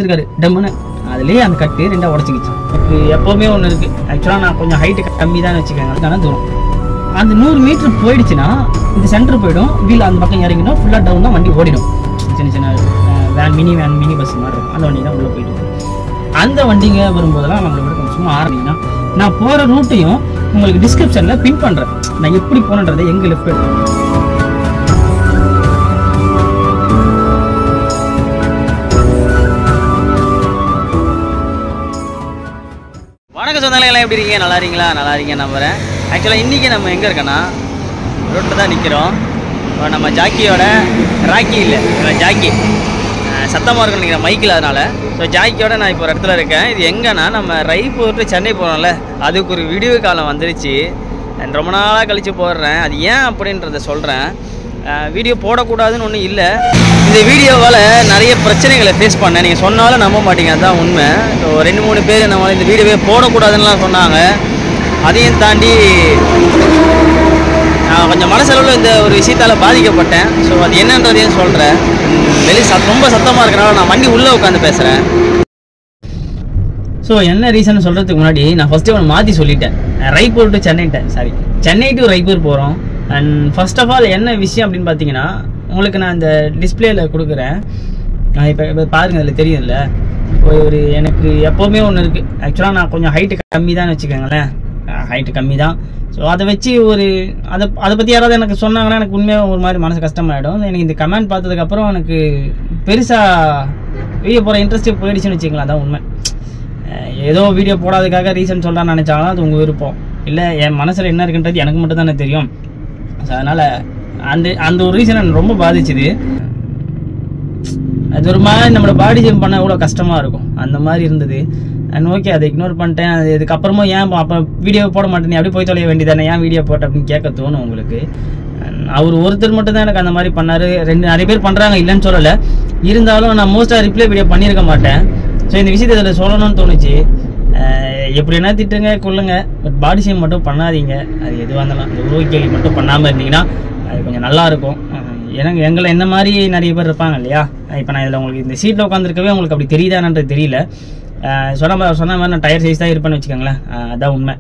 இருக்காரு டம்முன்னு அதுலேயே அந்த கட்டு ரெண்டாக உடச்சிக்கிச்சு. எனக்கு எப்போவுமே ஒன்று இருக்குது. ஆக்சுவலாக நான் கொஞ்சம் ஹைட்டு கம்மி தான் வச்சுக்கோங்க. அதுக்கான தூரம் அந்த 100 மீட்டர் போயிடுச்சுன்னா இந்த சென்டர் போயிடும். வீல் அந்த பக்கம் இறங்கிடும். ஃபுல்லாக டவுன் தான் வண்டி ஓடிடும். சின்ன சின்ன மினி பஸ் மாதிரி இருக்கும். அந்த வண்டி தான் உள்ளே போயிட்டு அந்த வண்டிங்க வரும்போதெல்லாம் நம்மளை விட கொஞ்சம் சும்மா ஆரம்பிங்கன்னா நான் போகிற ரூட்டையும் உங்களுக்கு டிஸ்கிரிப்ஷனில் பின் பண்ணுறேன். நான் எப்படி போனன்றதை எங்கே லெஃப்ட் வணக்கம் சொந்தங்களா, எப்படி இருக்கீங்க? நல்லா இருக்கீங்களா? நல்லா இருக்கீங்க நம்புகிறேன். ஆக்சுவலாக இன்றைக்கி நம்ம எங்கே இருக்கோன்னா ரோட்டில் தான் நிற்கிறோம். நம்ம ஜாக்கியோட ராக்கி இல்லை ஜாக்கி சத்தமாக இருக்குன்னு நினைக்கிறேன் மைக்கில். அதனால் ஸோ ஜாக்கியோட நான் இப்போ ஒரு இடத்துல இருக்கேன். இது எங்கன்னா நம்ம ரைப்பூர் டு சென்னை போகிறோம்ல, அதுக்கு ஒரு விடிவு காலம் வந்துருச்சு. ரொம்ப நாளாக கழித்து போடுறேன். அது ஏன் அப்படின்றத சொல்கிறேன். வீடியோ போடக்கூடாதுன்னு ஒன்றும் இல்லை. இந்த வீடியோவால் நிறைய பிரச்சனைகளை ஃபேஸ் பண்ணேன். நீங்கள் சொன்னாலும் நம்ப மாட்டீங்க, அதுதான் உண்மை. ஸோ 2-3 பேர் நம்மளால் இந்த வீடியோவே போடக்கூடாதுன்னெலாம் சொன்னாங்க. அதையும் தாண்டி நான் கொஞ்சம் மனசளவில் இந்த ஒரு விஷயத்தால் பாதிக்கப்பட்டேன். ஸோ அது என்னன்றதையும் சொல்கிறேன். ரொம்ப சத்தமாக இருக்கிறனால நான் வண்டி உள்ளே உட்காந்து பேசுகிறேன். ஸோ என்ன ரீசன் சொல்கிறதுக்கு முன்னாடி நான் ஃபஸ்ட்டு ஒன்று மாற்றி சொல்லிட்டேன். ரைப்பூர் டு சென்னை டு ரைப்பூர் போகிறோம். அண்ட் ஃபர்ஸ்ட் ஆஃப் ஆல் என்ன விஷயம் அப்படின்னு பார்த்தீங்கன்னா, உங்களுக்கு நான் இந்த டிஸ்பிளேயில் கொடுக்குறேன். இப்போ பாருங்கள், அதில் தெரியும்ல. ஒரு எனக்கு எப்போவுமே ஒன்று இருக்குது. ஆக்சுவலாக நான் கொஞ்சம் ஹைட்டு கம்மி தான் வச்சுக்கோங்களேன். ஹைட்டு கம்மி தான். ஸோ அதை வச்சு அதை பற்றி யாராவது எனக்கு சொன்னாங்கன்னா எனக்கு உண்மையாக ஒரு மாதிரி மனசு கஷ்டமாயிடும். எனக்கு இந்த கமெண்ட் பார்த்ததுக்கப்புறம் எனக்கு பெருசாக வீடியோ போகிற இன்ட்ரெஸ்ட்டே போயிடுச்சுன்னு வச்சுக்கலாம். அதான் உண்மை. ஏதோ வீடியோ போடாததுக்காக ரீசன் சொல்கிறான்னு நினச்சாலும் அது உங்கள் விருப்பம். இல்லை என் மனசில் என்ன இருக்குன்றது எனக்கு மட்டும் தானே தெரியும். ஸோ அதனால் அந்த ஒரு ரீசன் எனக்கு ரொம்ப பாதிச்சுது. அது ஒரு மாதிரி நம்மளோட பாடி ஜிம் பண்ண எவ்வளோ கஷ்டமாக இருக்கும், அந்த மாதிரி இருந்தது. அண்ட் ஓகே, அதை இக்னோர் பண்ணிட்டேன். அது இதுக்கப்புறமா ஏன் அப்போ வீடியோ போட மாட்டேன், அப்படி போய் தொலைய வேண்டியதானே, ஏன் வீடியோ போட்ட அப்படின்னு கேட்க தோணும் உங்களுக்கு. அவர் ஒருத்தர் மட்டும் தான் எனக்கு அந்த மாதிரி பண்ணார். நிறைய பேர் பண்ணுறாங்க, இல்லைன்னு சொல்லலை. இருந்தாலும் நான் மோஸ்ட்டாக ரிப்ளை வீடியோ பண்ணியிருக்க மாட்டேன். ஸோ இந்த விஷயத்தை இதில் சொல்லணும்னு தோணுச்சு. எப்படி என்ன திட்டுங்க கொள்ளுங்க, பட் பாடி ஷேம் மட்டும் பண்ணாதீங்க. அது எதுவாக இருந்தாலும் அந்த உருவ கேள்வி மட்டும் பண்ணாமல் இருந்தீங்கன்னா அது கொஞ்சம் நல்லாயிருக்கும். எங்களை என்ன மாதிரி நிறைய பேர் இருப்பாங்க இல்லையா. இப்போ நான் இதில் உங்களுக்கு இந்த சீட்டில் உட்காந்துருக்கவே உங்களுக்கு அப்படி தெரியுதானன்றது தெரியல. சொன்ன மாதிரி நான் டயர் சைஸ் தான் இருப்பேன்னு வச்சுக்கோங்களேன். அதான் உண்மை.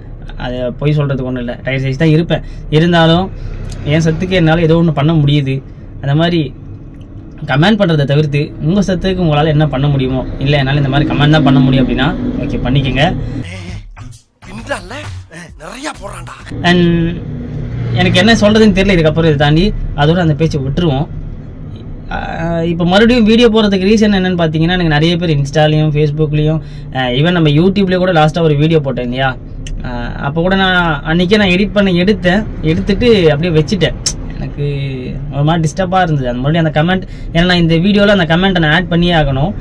அது போய் சொல்கிறதுக்கு ஒன்றும் இல்லை, டயர் சைஸ் தான் இருப்பேன். இருந்தாலும் என் சத்துக்கு என்னால் ஏதோ ஒன்று பண்ண முடியுது. அந்த மாதிரி கமெண்ட் பண்ணுறதை தவிர்த்து உங்கள் சத்துக்கு உங்களால் என்ன பண்ண முடியுமோ, இல்லை என்னால் இந்த மாதிரி கமெண்ட் தான் பண்ண முடியும் அப்படின்னா ஓகே பண்ணிக்கோங்க. அண்ட் எனக்கு என்ன சொல்கிறதுன்னு தெரியல இதுக்கப்புறம். இதை தாண்டி அதோட அந்த பேச்சை விட்டுருவோம். இப்போ மறுபடியும் வீடியோ போகிறதுக்கு ரீசன் என்னென்னு பார்த்தீங்கன்னா, எனக்கு நிறைய பேர் இன்ஸ்டாலையும் ஃபேஸ்புக்லேயும் ஈவன் நம்ம யூடியூப்லேயே கூட லாஸ்ட்டாக ஒரு வீடியோ போட்டேன் இல்லையா. அப்போ கூட நான் அன்றைக்கே நான் எடுத்துட்டு அப்படியே வச்சுட்டேன். எனக்கு ஒரு மாதிரி டிஸ்டர்பாக இருந்தது. அந்த மறுபடியும் அந்த கமெண்ட், ஏன்னா நான் இந்த வீடியோவில் அந்த கமெண்ட்டை நான் ஆட் பண்ணியே ஆகணும்.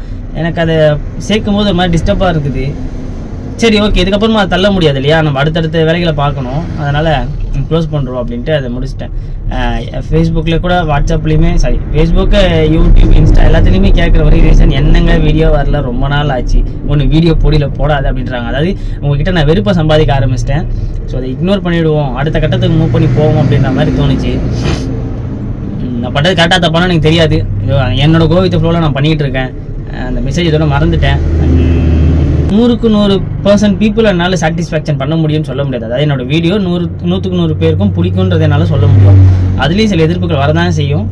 எனக்கு அதை சேர்க்கும் போது ஒரு மாதிரி டிஸ்டர்பாக இருக்குது. சரி ஓகே, இதுக்கப்புறமா அதை தள்ள முடியாது இல்லையா, நம்ம அடுத்தடுத்த வேலைகளை பார்க்கணும். அதனால் க்ளோஸ் பண்ணுறோம் அப்படின்ட்டு அதை முடிச்சிட்டேன். ஃபேஸ்புக்கில் கூட, வாட்ஸ்அப்லேயுமே ஃபேஸ்புக்கு, யூடியூப், இன்ஸ்டா எல்லாத்துலேயுமே கேட்குற ஒரே ரீசன் என்னங்க வீடியோ வரல, ரொம்ப நாள் ஆச்சு, ஒன்று வீடியோ போடாது அப்படின்றாங்க. அதாவது உங்ககிட்ட நான் வெறுப்பை சம்பாதிக்க ஆரம்பிச்சிட்டேன். ஸோ அதை இக்னோர் பண்ணிவிடுவோம், அடுத்த கட்டத்துக்கு மூவ் பண்ணி போவோம் அப்படின்ற மாதிரி தோணுச்சு. நான் பட்டது கரெக்டாக தப்பானா எனக்கு தெரியாது. என்னோட கோவித்த ஃப்ளோவில் நான் பண்ணிகிட்டு இருக்கேன். அந்த மெசேஜ் இதோட மறந்துட்டேன். 100க்கு 100% பீப்புள் என்னால் சாட்டிஸ்ஃபேக்ஷன் பண்ண முடியும்னு சொல்ல முடியாது. அதாவது என்னோட வீடியோ 100க்கு 100 பேருக்கும் பிடிக்கும்ன்றதை என்னால் சொல்ல முடியும். அதுலேயும் சில எதிர்ப்புகள் வரதான் செய்யும்.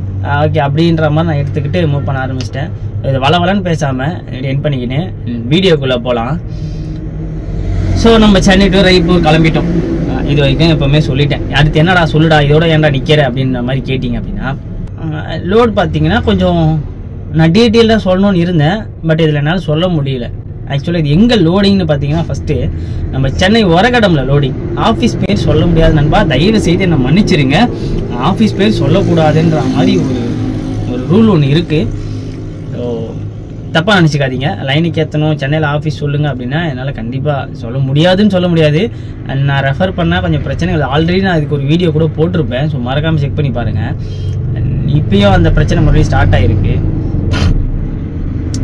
ஓகே, அப்படின்ற மாதிரி நான் எடுத்துக்கிட்டு மூவ் பண்ண ஆரம்பிச்சிட்டேன். இது வளவலன்னு பேசாமல் என் பண்ணிக்கினேன். வீடியோக்குள்ளே போகலாம். ஸோ நம்ம சென்னை டு ரைப்பூர் கிளம்பிட்டோம். இது வரைக்கும் எப்போவுமே சொல்லிட்டேன். அடுத்து என்னடா சொல்லுடா, இதோட ஏன்டா நிற்கிற அப்படின்ற மாதிரி கேட்டிங்க அப்படின்னா, லோட் பார்த்தீங்கன்னா கொஞ்சம் நான் டீட்டெயிலாக சொல்லணும்னு இருந்தேன். பட் இதில் என்னால் சொல்ல முடியல. ஆக்சுவலாக இது எங்கே லோடிங்னு பார்த்தீங்கன்னா, ஃபஸ்ட்டு நம்ம சென்னை ஒரகடமில் லோடிங். ஆஃபீஸ் பேர் சொல்ல முடியாது நண்பா, தயவு செய்து என்னை மன்னிச்சிருங்க. ஆஃபீஸ் பேர் சொல்லக்கூடாதுன்ற மாதிரி ஒரு ரூல் ஒன்று இருக்குது. ஸோ தப்பாக நினச்சிக்காதீங்க. லைனுக்கு ஏற்றணும், சென்னையில் ஆஃபீஸ் சொல்லுங்கள் அப்படின்னா என்னால் கண்டிப்பாக சொல்ல முடியாது. அண்ட் நான் ரெஃபர் பண்ணால் கொஞ்சம் பிரச்சனைகள் ஆல்ரெடி நான் இதுக்கு ஒரு வீடியோ கூட போட்டிருப்பேன். ஸோ மறக்காமல் செக் பண்ணி பாருங்கள். இப்போயும் அந்த பிரச்சனை மறுபடியும் ஸ்டார்ட் ஆகிருக்கு.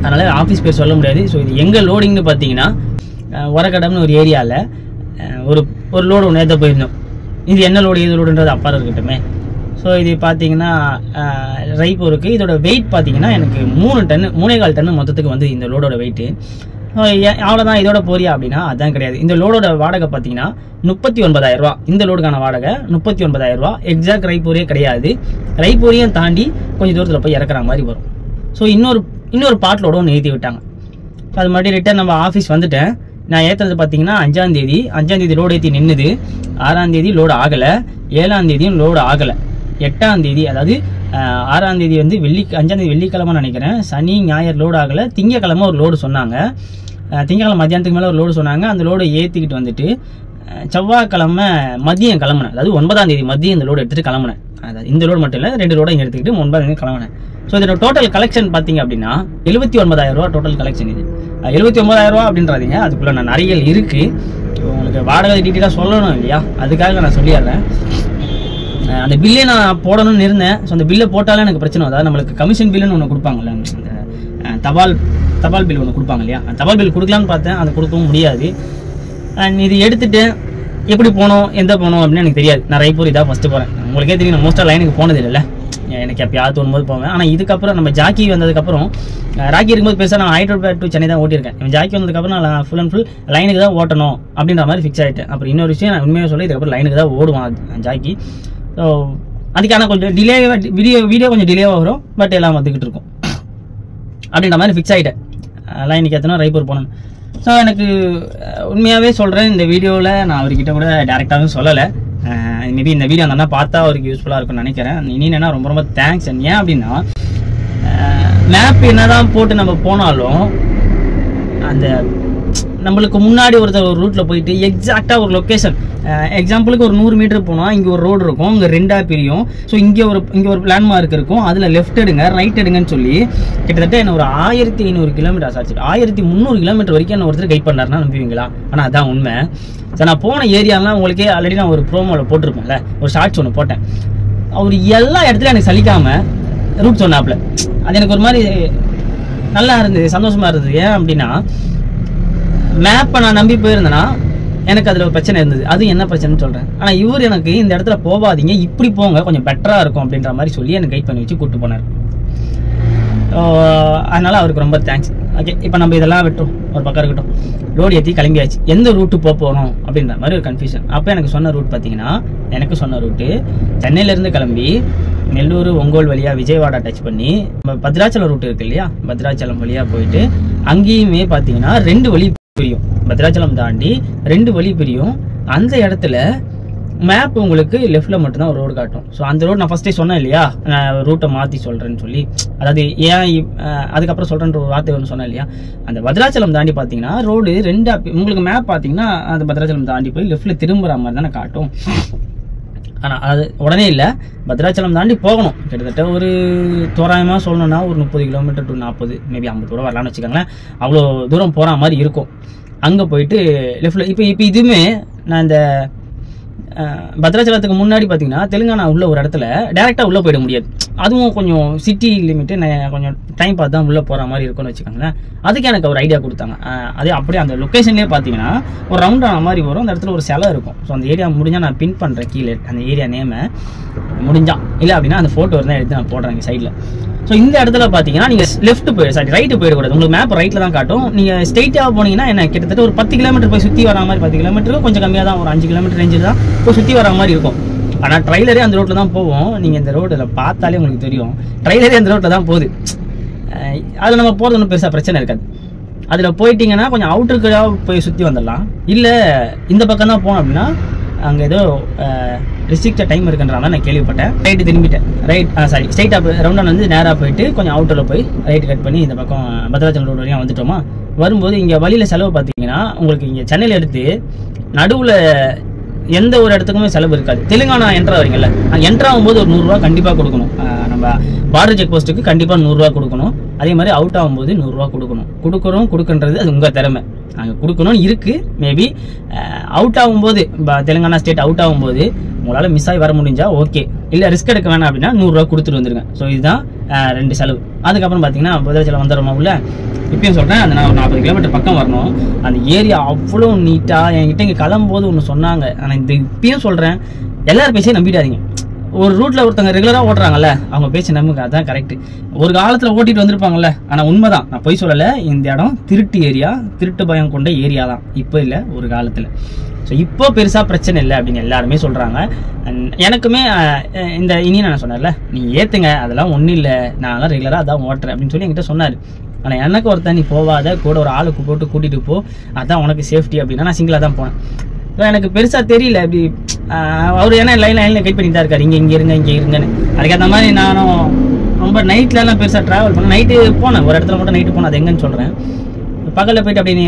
அதனால் ஆஃபீஸ் பேர் சொல்ல முடியாது. ஸோ இது எங்கே லோடிங்னு பார்த்தீங்கன்னா, ஒரகடம்னு ஒரு ஏரியாவில் ஒரு லோடு ஒன்று ஏற்ற போயிருந்தோம். இது என்ன லோடு ஏது லோடுன்றது அப்பாரம் இருக்கட்டுமே. ஸோ இது பார்த்தீங்கன்னா ரைப்பூருக்கு இதோட வெயிட் பார்த்தீங்கன்னா எனக்கு 3.25 டன் மொத்தத்துக்கு வந்து இந்த லோடோட வெயிட்டு. அவ்வளோதான், இதோட போறியா அப்படின்னா அதான் கிடையாது. இந்த லோடோட வாடகை பார்த்தீங்கன்னா 39,000 ரூபா. இந்த லோடுக்கான வாடகை 39,000 ரூபா. எக்ஸாக்ட் ரைப்பூரே கிடையாது, ரைப்பூரையும் தாண்டி கொஞ்சம் தூரத்தில் போய் இறக்குற மாதிரி வரும். ஸோ இன்னொரு பார்ட் லோட ஒன்று ஏற்றி விட்டாங்க. அது மறுபடியும் ரிட்டர்ன் நம்ம ஆஃபீஸ் வந்துட்டேன். நான் ஏற்றுறது பார்த்தீங்கன்னா 5ஆம் தேதி லோடு ஏற்றி நின்றுது. 6ஆம் தேதி லோடு ஆகலை, 7ஆம் தேதியும் லோடு ஆகலை, 8ஆம் தேதி அதாவது 6ஆம் தேதி வந்து 5ஆம் தேதி வெள்ளிக்கிழமை நினைக்கிறேன், சனி ஞாயிறு லோடு ஆகலை, திங்கக்கிழமை ஒரு லோடு சொன்னாங்க. திங்கக்கிழமை மத்தியானத்துக்கு மேலே ஒரு லோடு சொன்னாங்க. அந்த லோடு ஏற்றிக்கிட்டு வந்துட்டு செவ்வாய்க்கிழமை மதியம் கிளம்புனேன். அதாவது 9ஆம் தேதி மதியம் இந்த லோடு எடுத்துகிட்டு கிளம்புனேன். அதாவது இந்த லோடு மட்டும் இல்லை, 2 லோடு இங்கே எடுத்துக்கிட்டு 9ஆம் தேதி கிளம்புனேன். ஸோ இதோட டோட்டல் கலெக்ஷன் பார்த்தீங்க அப்படின்னா 79,000 ரூபா டோட்டல் கலெக்ஷன். இது 79,000 ரூபா அப்படின்றாதீங்க, அதுக்குள்ளே நான் நிறைய இருக்குது. உங்களுக்கு வாடகை டீட்டெயிலாக சொல்லணும் இல்லையா, அதுக்காக நான் சொல்லிடுறேன். அந்த பில்லே நான் போடணும்னு இருந்தேன். ஸோ அந்த பில்லை போட்டாலே எனக்கு பிரச்சனை. அதாவது நம்மளுக்கு கமிஷன் பில்லுன்னு ஒன்று கொடுப்பாங்கல்ல, அந்த தபால் பில் ஒன்று கொடுப்பாங்க இல்லையா, அந்த தபால் பில் கொடுக்கலான்னு பார்த்தேன், அது கொடுக்கவும் முடியாது. இது எடுத்துகிட்டு எப்படி போகணும் எந்த போகணும் அப்படின்னு எனக்கு தெரியாது. நான் ரைப்பூர் இதாக ஃபஸ்ட்டு போகிறேன். உங்களுக்கே தெரியும், நான் மோஸ்ட்டாக லைனுக்கு போனது இல்லைல்ல, எனக்கு எப்பயாவது தோணும்போது போவேன். ஆனால் இதுக்கப்புறம் நம்ம ஜாக்கி வந்ததுக்கப்புறம், ராக்கி இருக்கும்போது பெருசாக நான் ஹைதராபாத் டு சென்னை தான் ஓட்டியிருக்கேன். ஜாக்கி வந்ததுக்கப்புறம் நான் ஃபுல் அண்ட் ஃபுல் லைனுக்கு தான் ஓட்டணும் அப்படின்ற மாதிரி ஃபிக்ஸ் ஆகிட்டேன். அப்புறம் இன்னொரு விஷயம் நான் உண்மையாக சொல்ல, இதுக்கப்புறம் லைனுக்கு தான் ஓடுவான் ஜாக்கி. ஸோ அதுக்கான கொஞ்சம் வீடியோ கொஞ்சம் டிலேவாக வரும், பட் எல்லாம் வந்துக்கிட்டு இருக்கும் அப்படின்ற மாதிரி ஃபிக்ஸ் ஆகிட்டேன். லைனுக்கு எத்தனை ரைப்பூர் போகணும். ஸோ எனக்கு உண்மையாகவே சொல்கிறேன், இந்த வீடியோவில் நான் அவர்கிட்ட கூட டேரெக்டாகவும் சொல்லலை. மேபி இந்த வீடியோ அந்த பார்த்தா அவருக்கு யூஸ்ஃபுல்லாக இருக்கும்னு நினைக்கிறேன். என்னன்னா ரொம்ப ரொம்ப தேங்க்ஸ். ஏன் அப்படின்னா மேப் என்னதான் போட்டு நம்ம போனாலும் அந்த நம்மளுக்கு முன்னாடி ஒருத்தர் ஒரு ரூட்டில் போயிட்டு எக்ஸாக்டாக ஒரு லொக்கேஷன், எக்ஸாம்பிளுக்கு ஒரு 100 மீட்டர் போனால் இங்கே ஒரு ரோடு இருக்கும், இங்கே 2ஆக பிரியும். ஸோ இங்கே ஒரு லேண்ட்மார்க் இருக்கும், அதில் லெஃப்ட் எடுங்க ரைட் எடுங்கன்னு சொல்லி கிட்டத்தட்ட என்ன ஒரு 1500 கிலோமீட்டர் ஆச்சு, 1300 கிலோமீட்டர் வரைக்கும் என்ன ஒருத்தர் கைட் பண்ணாருன்னா நம்புவீங்களா? ஆனால் அதான் உண்மை. ஸோ நான் போன ஏரியாலாம் உங்களுக்கே ஆல்ரெடி நான் ஒரு ப்ரோமோவில் போட்டிருப்பேன்ல, ஒரு ஷார்ட்ஸ் ஒன்று போட்டேன். அவர் எல்லா இடத்துலையும் எனக்கு சலிக்காமல் ரூட் சொன்னாப்புல. அது எனக்கு ஒரு மாதிரி நல்லா இருந்தது, சந்தோஷமாக இருந்தது. ஏன் அப்படின்னா மேப்பை நான் நம்பி போயிருந்தேன்னா எனக்கு அதில் ஒரு பிரச்சனை இருந்தது. அது என்ன பிரச்சனைன்னு சொல்கிறேன். ஆனால் இவர் எனக்கு இந்த இடத்துல போகாதீங்க, இப்படி போங்க, கொஞ்சம் பெட்டராக இருக்கும் அப்படின்ற மாதிரி சொல்லி எனக்கு கைட் பண்ணி வச்சு கூப்பிட்டு போனார். அதனால் அவருக்கு ரொம்ப தேங்க்ஸ். ஓகே, இப்போ நம்ம இதெல்லாம் விட்டோம், ஒரு பக்கம் இருக்கட்டும். லோடு ஏற்றி கிளம்பியாச்சு. எந்த ரூட்டு போகணும் அப்படின்ற மாதிரி ஒரு கன்ஃபியூஷன். அப்போ எனக்கு சொன்ன ரூட் பார்த்தீங்கன்னா, எனக்கு சொன்ன ரூட்டு சென்னையிலேருந்து கிளம்பி நெல்லூர் ஒங்கோல் வழியாக விஜயவாடா டச் பண்ணி நம்ம பத்ராச்சலம் ரூட் இருக்கு இல்லையா, பத்ராச்சலம் வழியாக போயிட்டு அங்கேயுமே பார்த்தீங்கன்னா 2 வழி பிரியும். பத்ராச்சலம் தாண்டி 2 வழி பிரியும். அந்த இடத்துல மேப் உங்களுக்கு லெஃப்டில் மட்டும்தான் ஒரு ரோடு காட்டும். ஸோ அந்த ரோடு நான் ஃபஸ்ட்டே சொன்னேன் இல்லையா, நான் ரூட்டை மாற்றி சொல்கிறேன்னு சொல்லி, அதாவது ஏன் அதுக்கப்புறம் சொல்கிறேன்ற ஒரு வார்த்தை ஒன்று சொன்னேன் இல்லையா. அந்த பத்ராச்சலம் தாண்டி பார்த்தீங்கன்னா ரோடு 2 உங்களுக்கு மேப் பார்த்தீங்கன்னா அந்த பத்ராச்சலம் தாண்டி போய் லெஃப்ட்டில் திரும்புகிற மாதிரி தானே காட்டும். ஆனால் அது உடனே இல்லை, பத்ராச்சலம் தாண்டி போகணும். கிட்டத்தட்ட ஒரு தோராயமாக சொல்லணும்னா ஒரு 30 கிலோமீட்டர் டு 40 மேபி 50 கூட வரலான்னு வச்சுக்கோங்களேன். அவ்வளோ தூரம் போகிற மாதிரி இருக்கும். அங்கே போயிட்டு லெஃப்டில் இப்போ இதுவுமே நான் இந்த பத்ராச்சலத்துக்கு முன்னாடி பார்த்தீங்கன்னா தெலுங்கானா உள்ள ஒரு இடத்துல டேரெக்டாக உள்ளே போயிட முடியாது. அதுவும் கொஞ்சம் சிட்டி லிமிட்டு, நான் கொஞ்சம் டைம் பார்த்து தான் உள்ளே போகிற மாதிரி இருக்கும்னு வச்சுக்கோங்களேன். அதுக்கு எனக்கு ஒரு ஐடியா கொடுத்தாங்க. அதே அப்படியே அந்த லொக்கேஷன்லேயே பார்த்தீங்கன்னா ஒரு ரவுண்டான மாதிரி வரும், அந்த இடத்துல ஒரு சிலை இருக்கும். ஸோ அந்த ஏரியா முடிஞ்சால் நான் பின் பண்ணுறேன் கீழே அந்த ஏரியா நேமை முடிஞ்சா, இல்லை அப்படின்னா அந்த ஃபோட்டோ இருந்தால் எடுத்து நான் போடுறேன் இங்கே சைடில். ஸோ இந்த இடத்துல பார்த்தீங்கன்னா நீங்கள் ரைட்டு போயிடக்கூடாது. உங்களுக்கு மேப் ரைட்டில் தான் காட்டும். நீங்கள் ஸ்ட்ரெயிட்டாக போனீங்கன்னா என்ன கிட்டத்தட்ட ஒரு 10 கிலோமீட்டர் போய் சுற்றி வர மாதிரி, 10 கிலோமீட்டருக்கு கொஞ்சம் கம்மியாக தான், ஒரு 5 கிலோமீட்டர் ரேஞ்சில் தான் போய் சுற்றி வர மாதிரி இருக்கும். ஆனால் ட்ரைலரே அந்த ரோட்டில் தான் போவோம். நீங்கள் இந்த ரோட்டில் பார்த்தாலே உங்களுக்கு தெரியும், ட்ரைலரே அந்த ரோட்டில் தான் போகுது. அதில் நம்ம போகிறது ஒன்றும் பெருசாக பிரச்சனை இருக்காது. அதில் போயிட்டீங்கன்னா கொஞ்சம் அவுட்டருக்காக போய் சுற்றி வந்துடலாம். இல்லை இந்த பக்கம் தான் போனோம் அப்படின்னா அங்கே ஏதோ ரெஸ்ட்ரிக்டட் டைம் இருக்குன்றாங்க நான் கேள்விப்பட்டேன். ரைட்டு திரும்பிட்டேன், ஸ்ட்ரைட்டாக ரவுண்டான வந்து நேராக போயிட்டு கொஞ்சம் அவுட்டரில் போய் ரைட்டு கட் பண்ணி இந்த பக்கம் பத்ராச்சலம் ரோடு வரையும் வந்துட்டோமா. வரும்போது இங்கே வழியில் செலவு பார்த்தீங்கன்னா உங்களுக்கு இங்கே சென்னையில் எடுத்து நடுவில் எந்த ஒரு இடத்துக்குமே செலவு இருக்காது. தெலுங்கானா என்ட்ரா வரீங்கல்ல, அங்கே என்ட்ரா ஆகும்போது ஒரு 100 ரூபா கண்டிப்பாக கொடுக்கணும். நம்ம பார்டர் செக் போஸ்ட்டுக்கு கண்டிப்பாக 100 ரூபா கொடுக்கணும். அதே மாதிரி அவுட் ஆகும்போது 100 ரூபா கொடுக்குன்றது அது உங்கள் திறமை. அங்கே கொடுக்கணும்னு இருக்குது. மேபி அவுட் ஆகும்போது தெலுங்கானா ஸ்டேட் அவுட் ஆகும்போது உங்களால் மிஸ் ஆகி வர முடிஞ்சா ஓகே, இல்லை ரிஸ்க் எடுக்க வேணாம் அப்படின்னா 100 ரூபா கொடுத்துட்டு வந்துருங்க. ஸோ இதுதான் 2 செலவு. அதுக்கப்புறம் பார்த்தீங்கன்னா பத்ராச்சலம் வந்துடுறோமா உள்ள. இப்பயும் சொல்கிறேன், அந்த நான் ஒரு 40 கிலோமீட்டர் பக்கம் வரணும். அந்த ஏரியா அவ்வளோ நீட்டாக என்கிட்ட இங்கே கிளம்பும்போது ஒன்று சொன்னாங்க. ஆனால் இந்த இப்பயும் சொல்கிறேன், எல்லாரும் பேசியே நம்பிடாதீங்க. ஒரு ரூட்ல ஒருத்தங்க ரெகுலரா ஓட்டுறாங்கல்ல, அவங்க பேச்சு நமக்கு அதான் கரெக்ட். ஒரு காலத்துல ஓட்டிட்டு வந்திருப்பாங்கல்ல. ஆனா உண்மைதான், நான் பொய் சொல்லல. இந்த இடம் திருட்டு ஏரியா, திருட்டு பயம் கொண்ட ஏரியா தான். இப்போ இல்லை, ஒரு காலத்துல. ஸோ இப்போ பெருசா பிரச்சனை இல்லை அப்படின்னு எல்லாருமே சொல்றாங்க. எனக்குமே இந்த இனி நான் சொன்னேன்ல, நீ ஏத்துங்க, அதெல்லாம் ஒன்றும் இல்லை, நான்லாம் ரெகுலரா அதான் ஓட்டுறேன் அப்படின்னு சொல்லி என்கிட்ட சொன்னாரு. ஆனால் எனக்கு ஒருத்தன், நீ போவாத, கூட ஒரு ஆளுக்கு போட்டு கூட்டிட்டு போ, அதான் உனக்கு சேஃப்டி அப்படின்னா நான் சிங்கிளாக தான் போனேன். எனக்கு பெருசா தெரியல அப்படி. அவர் ஏன்னா லைன்ல கைட் பண்ணிட்டு தான் இருக்காரு, இங்கே இருங்க இங்கே இருங்கன்னு. அதுக்கேற்ற மாதிரி நானும் ரொம்ப நைட்லலாம் பெருசாக ட்ராவல் பண்ணேன். நைட்டு போனேன், ஒரு இடத்துல மட்டும் நைட்டு போனேன், அது எங்கன்னு சொல்கிறேன். பகலில் போயிட்டு அப்படி நீ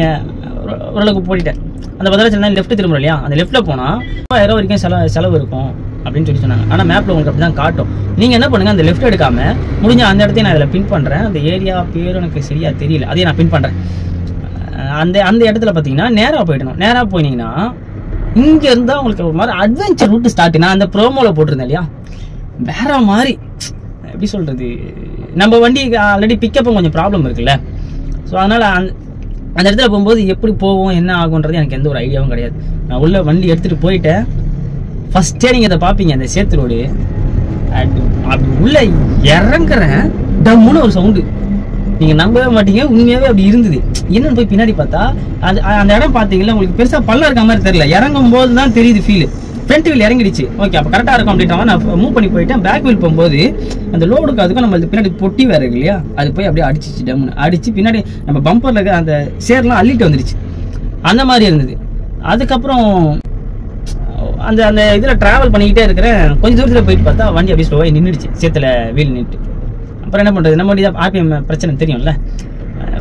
ஓரளவுக்கு போயிட்டேன். அந்த பத்திரம் லெஃப்ட் திரும்ப இல்லையா, அந்த லெஃப்ட்டில் போனால் 1000 வரைக்கும் செலவு இருக்கும் அப்படின்னு சொல்லி சொன்னாங்க. ஆனால் மேப்பில் உங்களுக்கு அப்படி தான் காட்டும். நீங்கள் என்ன பண்ணுங்கள், அந்த லெஃப்ட் எடுக்காமல் முடிஞ்ச அந்த இடத்தையும் நான் இதில் பின் பண்ணுறேன். அந்த ஏரியா பேரும் எனக்கு சரியாக தெரியல, அதையும் நான் பின் பண்ணுறேன். அந்த இடத்துல பார்த்தீங்கன்னா நேராக போயிடணும். நேராக போனீங்கன்னா இங்கே இருந்தால் உங்களுக்கு ஒரு மாதிரி அட்வென்ச்சர் ரூட்டு ஸ்டார்ட். நான் அந்த ப்ரோமோவில் போட்டிருந்தேன் இல்லையா, வேற மாதிரி. எப்படி சொல்கிறது, நம்ம வண்டி ஆல்ரெடி பிக்கப்பும் கொஞ்சம் ப்ராப்ளம் இருக்குல்ல. ஸோ அதனால் அந்த இடத்துல போகும்போது எப்படி போவோம், என்ன ஆகுன்றது எனக்கு எந்த ஒரு ஐடியாவும் கிடையாது. நான் உள்ள வண்டி எடுத்துகிட்டு போயிட்டேன். ஃபஸ்ட்டே நீங்கள் இதை பார்ப்பீங்க, அந்த சேத்து ரோடு. அப்படி உள்ள இறங்குறேன், டம்முன்னு ஒரு சவுண்டு. நீங்கள் நம்பவே மாட்டீங்க, உண்மையாகவே அப்படி இருந்தது. என்னன்னு போய் பின்னாடி பார்த்தா அந்த இடம் பார்த்தீங்களா, உங்களுக்கு பெருசாக பள்ளம் இருக்க மாதிரி தெரியல. இறங்கும் போது தான் தெரியுது ஃபீல். ஃப்ரண்ட் வீல் இறங்கிடுச்சு, ஓகே அப்போ கரெக்டாக இருக்கும் அப்படின்ற மாதிரி நான் மூவ் பண்ணி போயிட்டேன். பேக் வீல் போகும்போது அந்த லோடுக்கு அதுக்கும் நம்ம பின்னாடி பொட்டி வேறு இருக்கு இல்லையா, அது போய் அப்படியே அடிச்சிச்சு, டம்னு அடிச்சு பின்னாடி நம்ம பம்பரில் இருக்க அந்த சேர்லாம் அள்ளிட்டு வந்துடுச்சு. அந்த மாதிரி இருந்தது. அதுக்கப்புறம் அந்த அந்த இதில் ட்ராவல் பண்ணிக்கிட்டே இருக்கிறேன். கொஞ்சம் தூரத்தில் போயிட்டு பார்த்தா வண்டி அப்படியே ஸ்லோவாக நின்றுடுச்சு, சேத்துல வீல் நின்றுட்டு. அப்புறம் என்ன பண்ணுறது, நம்ம வண்டி தான் ஆர்பிஎம் பிரச்சனை தெரியும்ல.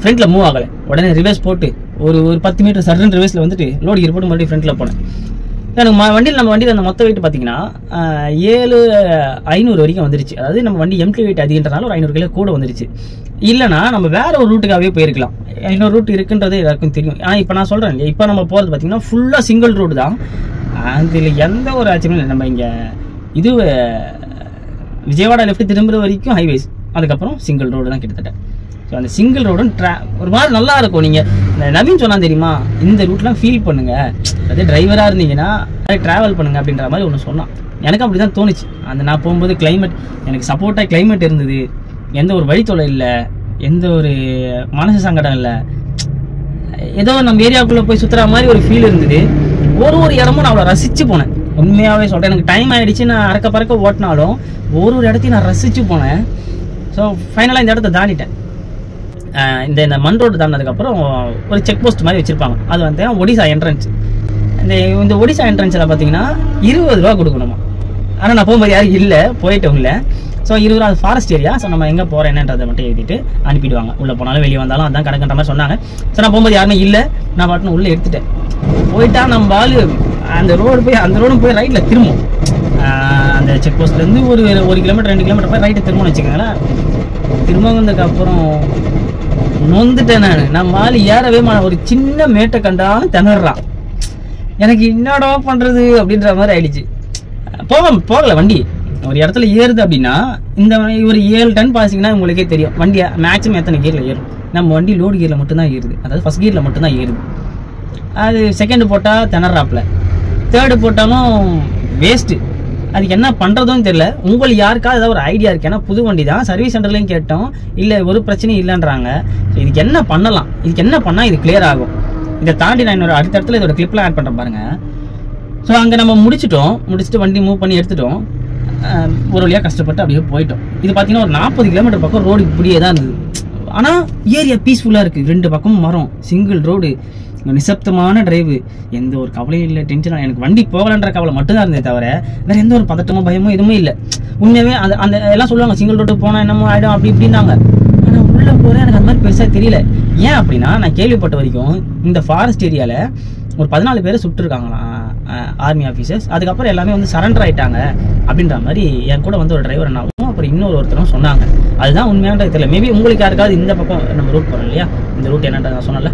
ஃப்ரண்ட்டில் மூவ் ஆகலை, உடனே ரிவர்ஸ் போட்டு ஒரு 10 மீட்டர் சர்டன் ரிவர்ஸில் வந்துட்டு லோடு கீர் போட்டு மறுபடியும் ஃப்ரண்ட்டில் போனேன். எனக்கு நம்ம வண்டியில் அந்த மொத்த வெயிட் பார்த்தீங்கன்னா 7500 வரைக்கும் வந்துருச்சு. அதாவது நம்ம வண்டி எம்டி வெயிட் அதிகன்றனால ஒரு 500 கிலோ கூட வந்துருச்சு. இல்லைனா நம்ம வேற ஒரு ரூட்டுக்காகவே போயிருக்கலாம். இன்னொரு ரூட் இருக்குன்றது எல்லாருக்கும் தெரியும். ஆனால் இப்போ நான் சொல்கிறேன் இல்லையா, இப்போ நம்ம போகிறது பார்த்தீங்கன்னா ஃபுல்லாக சிங்கிள் ரோடு தான். அதில் எந்த ஒரு ஆச்சரியமும் இல்லை. நம்ம இங்கே இது விஜயவாடா லெஃப்ட் திரும்புகிற வரைக்கும் ஹைவேஸ், அதுக்கப்புறம் சிங்கிள் ரோடு தான் கிட்டத்தட்ட. ஸோ அந்த சிங்கிள் ரோடும் ஒரு மாதிரி நல்லா இருக்கும். நீங்கள் இந்த நவீன் சொன்னா தெரியுமா, இந்த ரூட்லாம் ஃபீல் பண்ணுங்க, அதே டிரைவராக இருந்தீங்கன்னா ட்ராவல் பண்ணுங்க அப்படின்ற மாதிரி ஒன்று சொன்னான். எனக்கு அப்படி தான் தோணுச்சு. அந்த நான் போகும்போது கிளைமேட் எனக்கு சப்போர்ட்டாக கிளைமேட் இருந்தது. எந்த ஒரு வழித்தொலை இல்லை, எந்த ஒரு மனசு சங்கடம் இல்லை. ஏதோ நம்ம ஏரியாவுக்குள்ளே போய் சுற்றுற மாதிரி ஒரு ஃபீல் இருந்தது. ஒரு இடமும் நான் அவ்வளோ ரசித்து போனேன். உண்மையாகவே சொல்கிறேன், எனக்கு டைம் ஆகிடுச்சு. நான் அறக்க பறக்க ஓட்டினாலும் ஒரு இடத்தையும் நான் ரசித்து போனேன். ஸோ ஃபைனலாக இந்த இடத்த தாண்டிட்டேன். இந்த மண் ரோடு தாண்டினதுக்கப்புறம் ஒரு செக் போஸ்ட் மாதிரி வச்சுருப்பாங்க. அது வந்து ஒடிசா என்ட்ரன்ஸ். இந்த ஒடிசா என்ட்ரன்ஸில் பார்த்தீங்கன்னா 20 ரூபா கொடுக்கணுமா. ஆனால் நான் போகும்போது யாரும் இல்லை, போயிட்டவங்க இல்லை. ஸோ 20 ரூபா, அது ஃபாரஸ்ட் ஏரியா. ஸோ நம்ம எங்கே போகிறோம் என்னன்றதை மட்டும் எழுதிட்டு அனுப்பிடுவாங்க. உள்ளே போனாலும் வெளியே வந்தாலும் அதான் கணக்குன்ற மாதிரி சொன்னாங்க. ஸோ நான் போகும்போது யாருமே இல்லை, நான் பாட்டுன்னு உள்ளே எடுத்துட்டேன். போயிட்டா நம்ம ஆள் அந்த ரோடும் போய் ரைட்டில் திரும்பும். அந்த செக் போஸ்ட்லேருந்து ஒரு 1 கிலோமீட்டர் 2 கிலோமீட்டர் போய் ரைட்டை திரும்பணும்னு வச்சுக்கோங்களேன். திரும்ப வந்ததுக்கப்புறம் நொந்துட்டேன் நான். நம்ம ஆள் ஏறவே ஒரு சின்ன மேட்டை கண்டாலும் திணறான். எனக்கு என்னடா பண்ணுறது அப்படின்ற மாதிரி ஆயிடுச்சு. போகலை வண்டி. ஒரு இடத்துல ஏறுது அப்படின்னா இந்த ஒரு 7 டன் பாசிங்கன்னா உங்களுக்கே தெரியும் வண்டி மேக்ஸிமம் எத்தனை கியரில் ஏறும். நம்ம வண்டி லோடு கியரில் மட்டும்தான் ஏறுது, அதாவது ஃபஸ்ட் கியரில் மட்டும்தான் ஏறுது. அது செகண்டு போட்டால் திணறாப்புல, தேர்டு போட்டாலும் வேஸ்ட்டு. அதுக்கு என்ன பண்ணுறதும் தெரியல. உங்களுக்கு யாருக்காவது ஏதாவது ஒரு ஐடியா இருக்கு? ஏன்னா புது வண்டி தான், சர்வீஸ் சென்டர்லையும் கேட்டோம், இல்லை ஒரு பிரச்சனையும் இல்லைன்றாங்க. இதுக்கு என்ன பண்ணலாம், இதுக்கு என்ன பண்ணால் இது கிளியர் ஆகும்? இதை தாண்டி நான் இன்னொரு அடுத்த இடத்துல இதோட கிளிப்லாம் ஆட் பண்ணுறேன் பாருங்க. ஸோ அங்கே நம்ம முடிச்சுட்டு வண்டி மூவ் பண்ணி எடுத்துட்டோம். ஒரு வழியாக கஷ்டப்பட்டு அப்படியே போயிட்டோம். இது பார்த்தீங்கன்னா ஒரு 40 கிலோமீட்டர் பக்கம் ரோடு இப்படியே தான் இருந்தது. ஆனால் ஏரியா பீஸ்ஃபுல்லாக இருக்குது. 2 பக்கமும் மரம், சிங்கிள் ரோடு, நிசப்தமான டிரைவு, எந்த ஒரு கவலையும் இல்லை, டென்ஷன். எனக்கு வண்டி போகலன்ற கவலை மட்டும்தான் இருந்தே தவிர வேற எந்த ஒரு பதட்டமோ பயமோ எதுவுமே இல்லை. உண்மையாகவே அந்த எல்லாம் சொல்லுவாங்க சிங்கிள் ரோடு போனால் என்னமோ ஆகிடும் அப்படி இப்படின்னாங்க. ஆனால் உள்ளே போகிறேன் எனக்கு அந்த மாதிரி பெருசாக தெரியல. ஏன் அப்படின்னா நான் கேள்விப்பட்ட வரைக்கும் இந்த ஃபாரஸ்ட் ஏரியாவில் ஒரு 14 பேரை சுட்டுருக்காங்களாம் ஆர்மி ஆஃபீஸர்ஸ். அதுக்கப்புறம் எல்லாமே வந்து சரண்டர் ஆகிட்டாங்க அப்படின்ற மாதிரி என் கூட வந்து ஒரு டிரைவர் என்னாகும், அப்புறம் இன்னொருத்தரும் சொன்னாங்க. அதுதான் உண்மையானது தெரியல. மேபி உங்களுக்கு யாருக்காவது இந்த பக்கம் நம்ம ரூட் போகிறோம் இல்லையா, இந்த ரூட் என்னன்ற நான் சொன்னல,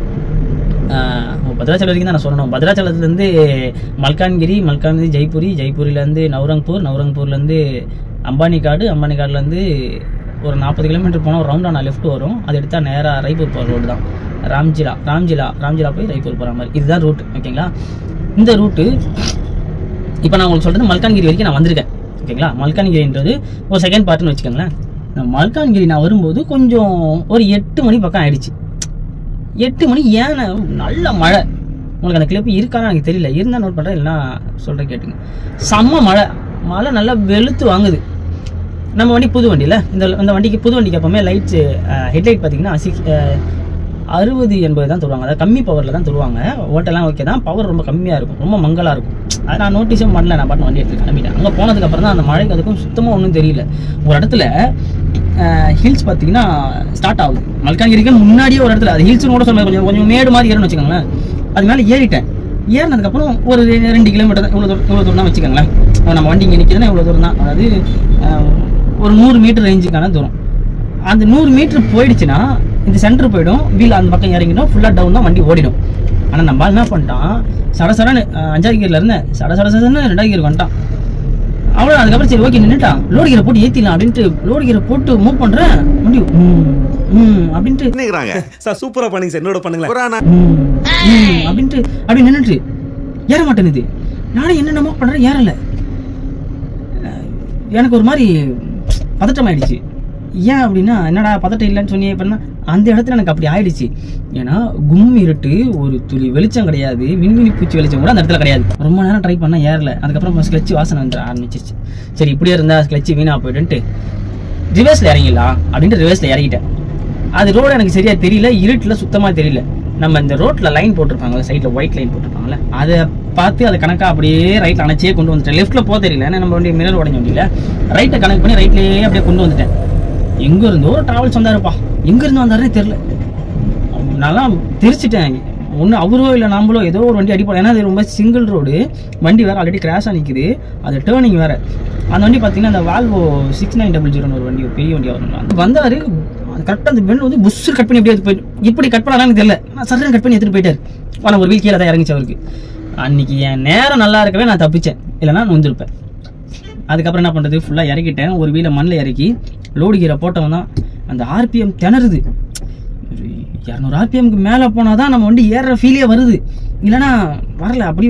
பத்ராச்சலம் வரைக்கும் தான் நான் சொல்லணும். பத்ராச்சலத்துலேருந்து மல்கான்கிரி, ஜெய்ப்பூரிலேருந்து நவரங்பூர்லேருந்து அம்பானிக்காடு, அம்பானிக்காடுலேருந்து ஒரு 40 கிலோமீட்டர் போனால் ஒரு ரவுண்டாக நான் லெஃப்ட் வரும். அது எடுத்தால் நேராக ரைப்பூர் போகிற ரோடு தான். ராம்ஜிலா போய் ரைப்பூர் போகிற மாதிரி இதுதான் ரூட்டு. ஓகேங்களா, இந்த ரூட்டு இப்போ நான் உங்களுக்கு சொல்கிறது மல்கான்கிரி வரைக்கும் நான் வந்திருக்கேன். ஓகேங்களா. மல்கான்கிரின்றது ஒரு செகண்ட் பார்ட்டுன்னு வச்சுக்கோங்களேன். மல்கான்கிரி நான் வரும்போது கொஞ்சம் ஒரு 8 மணி பக்கம் ஆயிடுச்சு. 8 மணி ஏன் நல்ல மழை. உங்களுக்கு அந்த கிளிப்பு இருக்கான்னு எனக்கு தெரியல, இருந்தால் நோட் பண்ணுறேன், இல்லைன்னா சொல்கிறேன் கேட்டுங்க. செம்ம மழை நல்லா வெளுத்து வாங்குது. நம்ம வண்டி புது வண்டியில், இந்த வண்டிக்கு புது வண்டிக்கு எப்போவுமே லைட்ஸு ஹெட்லைட் பார்த்தீங்கன்னா 60-80 தான் தருவாங்க. அதாவது கம்மி பவரில் தான் தருவாங்க. ஓட்டெல்லாம் ஓகே தான், பவர் ரொம்ப கம்மியாக இருக்கும், ரொம்ப மங்கலாக இருக்கும். அதை நான் நோட்டீஸும் பண்ணல, நான் பாட்டு வண்டி எடுத்து கிளம்பிட்டேன். அங்கே போனதுக்கப்புறம் தான் அந்த மழைக்கு அதுக்கும் சுத்தமாக ஒன்றும் தெரியல. ஒரு இடத்துல ஹில்ஸ் பார்த்தீங்கன்னா ஸ்டார்ட் ஆகுது. மல்கான்கிரிக்கு முன்னாடியே ஒரு இடத்துல அது ஹில்ஸ்னு கூட சொல்ல கொஞ்சம் மேடு மாதிரி ஏறணும்னு வச்சுக்கோங்களேன். அது மேலே ஏறிட்டேன். ஏறினதுக்கப்புறம் ஒரு 2 கிலோமீட்டர் தான், இவ்வளோ தூரம் தான் வச்சுக்கோங்களேன். நம்ம வண்டி இங்கே நிற்கிதுன்னா இவ்வளோ தூரம் தான், அதாவது ஒரு 100 மீட்டர் ரேஞ்சுக்கான தூரம். அந்த 100 மீட்டர் போயிடுச்சுன்னா இந்த சென்டர் போயிடும், வீல் அந்த பக்கம் இறங்கிடும், ஃபுல்லாக டவுன் தான், வண்டி ஓடிடும். ஆனால் நம்ம என்ன பண்ணிட்டான், சடசடன்னு 5வது கியரில் இருந்தேன், சடசடன்னு 2வது கியர் வந்துட்டான். அவ்வளோ. அதுக்கப்புறம் சரி ஓகே நின்றுட்டான், லோடு கியரை போட்டு ஏற்றிடலாம் அப்படின்ட்டு லோடு கியரை போட்டு மூவ் பண்ணுறேன். வண்டி அப்படின்ட்டு சார் சூப்பராக பண்ணுங்க சார், என்னோட பண்ணுங்களேன் அப்படின்ட்டு அப்படி நின்றுட்டு ஏற மாட்டேனுது. நானும் என்னென்னமோ பண்ணுறேன், ஏறலை. எனக்கு ஒரு மாதிரி பதட்டம் ஆயிடுச்சு. ஏன் அப்படின்னா, என்னடா பதட்டம் இல்லைன்னு சொன்னியே பண்ணா, அந்த இடத்துல எனக்கு அப்படி ஆயிடுச்சு. ஏன்னா கும் இருட்டு, ஒரு துளி வெளிச்சம் கிடையாது, மின்மினி பூச்சி வெளிச்சம் கூட அந்த இடத்துல கிடையாது. ரொம்ப நேரம் ட்ரை பண்ணால் ஏறல. அதுக்கப்புறம் ஸ்க்ளட்ச் வாசனை வந்து ஆரம்பிச்சிருச்சு. சரி இப்படியே இருந்தால் ஸ்க்ளட்ச் வீணாக போய்ட்டுன்ட்டு ரிவர்ஸில் இறங்கிடலாம் அப்படின்ட்டு ரிவர்ஸில் இறங்கிட்டேன். அது ரோடு எனக்கு சரியாக தெரியல, இருட்டில் சுத்தமாக தெரியல. நம்ம இந்த ரோட்டில் லைன் போட்டிருப்பாங்களே, சைடில் ஒயிட் லைன் போட்டிருப்பாங்களே, அதை பார்த்து அதை கணக்காக அப்படியே ரைட்டில் அணைச்சே கொண்டு வந்துட்டேன். லெஃப்ட்டில் போக தெரியல, ஏன்னா நம்ம வண்டி மிரர் உடஞ்ச வண்டியில் ரைட்டை கனெக்ட் பண்ணி ரைட்லேயே அப்படியே கொண்டு வந்துட்டேன். எங்கே இருந்தோ ட்ராவல்ஸ் வந்தாருப்பா, எங்கேருந்து வந்தாருன்னே தெரில. நல்லா தெரிச்சிட்டேன், ஒன்று அவரோ இல்லை நாமளோ ஏதோ ஒரு வண்டி அடிப்போம். ஏன்னா அது ரொம்ப சிங்கிள் ரோடு, வண்டி வேறு ஆல்ரெடி கிராஷாக நிற்குது, அது டேர்னிங் வேறு. அந்த வண்டி பார்த்தீங்கன்னா அந்த வால்வோ 6900 ஒரு வண்டி, ஒரு பெரிய வண்டியாக வரும். அது வந்தார் கரெக்டாக அந்த பெண்ட் வந்து புஷ்ஷு கட் பண்ணி அப்படியே போயிட்டு, இப்படி கட் பண்ணாலும் தெரியல, ஆனால் சர்ன்னு கட் பண்ணி எடுத்துகிட்டு போயிட்டார். ஆனால் ஒரு வீல் கீழே தான் இறங்கிச்சு அவருக்கு. அன்றைக்கி என் நேரம் நல்லா இருக்கவே நான் தப்பிச்சேன், இல்லைனா நான் வந்துருப்பேன். அதுக்கப்புறம் என்ன பண்ணுறது, ஃபுல்லாக இறக்கிட்டேன். ஒரு வீலை மண்ணில் இறக்கி லோடு கீரை போட்டவன் தான் அந்த ஆர்பிஎம் திணறுது. 200 ஆர்பிஎம்க்கு மேலே போனால் தான் நம்ம வண்டி ஏறுற ஃபீலே வருது, இல்லைனா வரல. அப்படி